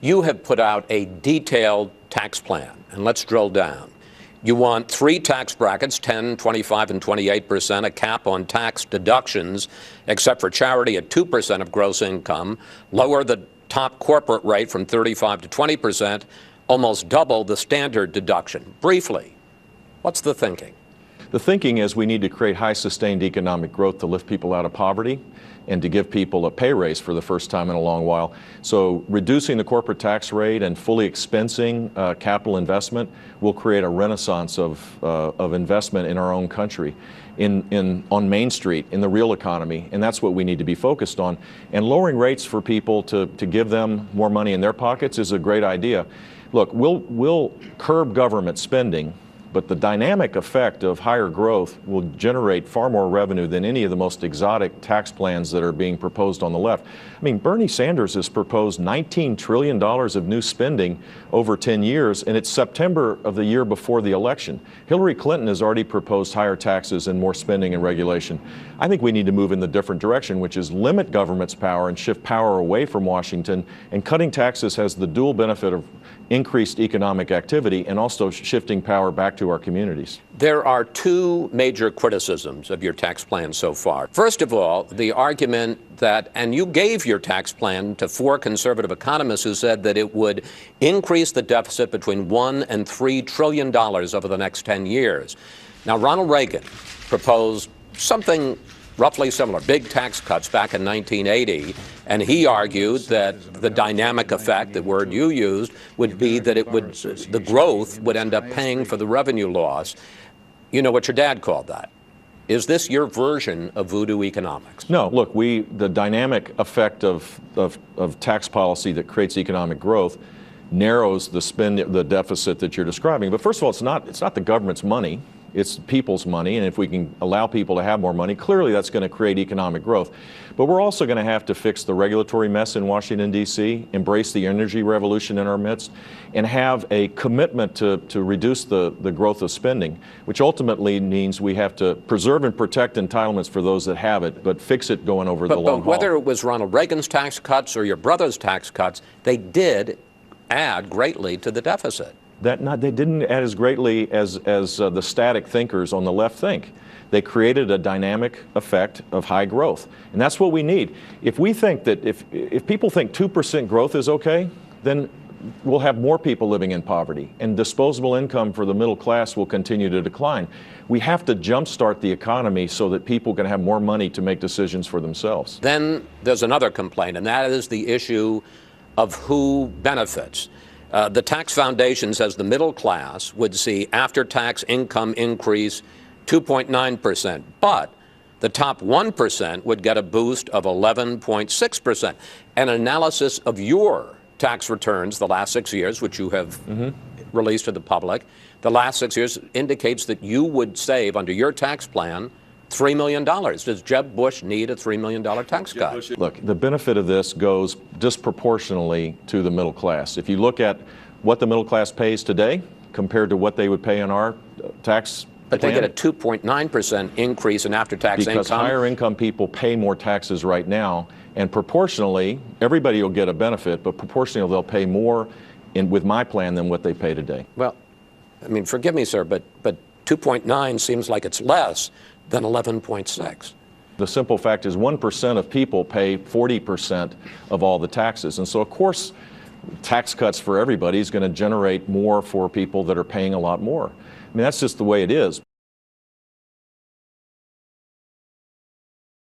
You have put out a detailed tax plan, and let's drill down. You want 3 tax brackets, 10, 25, and 28%, a cap on tax deductions, except for charity at 2% of gross income, lower the top corporate rate from 35 to 20%, almost double the standard deduction. Briefly, what's the thinking? The thinking is we need to create high sustained economic growth to lift people out of poverty and to give people a pay raise for the first time in a long while. So reducing the corporate tax rate and fully expensing capital investment will create a renaissance of investment in our own country, on Main Street, in the real economy, and that's what we need to be focused on. And lowering rates for people to give them more money in their pockets is a great idea. Look, we'll curb government spending, but the dynamic effect of higher growth will generate far more revenue than any of the most exotic tax plans that are being proposed on the left. I mean, Bernie Sanders has proposed $19 trillion of new spending over 10 years, and it's September of the year before the election. Hillary Clinton has already proposed higher taxes and more spending and regulation. I think we need to move in the different direction, which is limit government's power and shift power away from Washington. And cutting taxes has the dual benefit of increased economic activity and also shifting power back to our communities. There are 2 major criticisms of your tax plan so far. First of all, the argument that, and you gave your tax plan to 4 conservative economists who said that it would increase the deficit between $1 and $3 trillion over the next 10 years. Now, Ronald Reagan proposed something roughly similar, big tax cuts back in 1980, and he argued that the dynamic effect, the word you used, would be that the growth would end up paying for the revenue loss. You know what your dad called that. Is this your version of voodoo economics? No, look, the dynamic effect of tax policy that creates economic growth narrows the deficit that you're describing. But first of all, it's not the government's money. It's people's money, and if we can allow people to have more money, clearly that's going to create economic growth. But we're also going to have to fix the regulatory mess in Washington, D.C., embrace the energy revolution in our midst, and have a commitment to reduce the growth of spending, which ultimately means we have to preserve and protect entitlements for those that have it, but fix it going over the long haul. But whether it was Ronald Reagan's tax cuts or your brother's tax cuts, they did add greatly to the deficit. They didn't add as greatly as the static thinkers on the left think. They created a dynamic effect of high growth, and that's what we need. If we think that if people think 2% growth is okay, then we'll have more people living in poverty, and disposable income for the middle class will continue to decline. We have to jumpstart the economy so that people can have more money to make decisions for themselves. Then there's another complaint, and that is the issue of who benefits. The Tax Foundation says the middle class would see after-tax income increase 2.9%, but the top 1% would get a boost of 11.6%. An analysis of your tax returns the last 6 years, which you have released to the public, the last 6 years indicates that you would save, under your tax plan, $3 million. Does Jeb Bush need a $3 million tax cut? Look, the benefit of this goes disproportionately to the middle class. If you look at what the middle class pays today compared to what they would pay on our tax But they get a 2.9% increase in after-tax income. Because higher income people pay more taxes right now, and proportionally, everybody will get a benefit, but proportionally they'll pay more with my plan than what they pay today. Well, I mean, forgive me, sir, but 2.9 seems like it's less than 11.6. The simple fact is 1% of people pay 40% of all the taxes. And so, of course, tax cuts for everybody is going to generate more for people that are paying a lot more. I mean, that's just the way it is.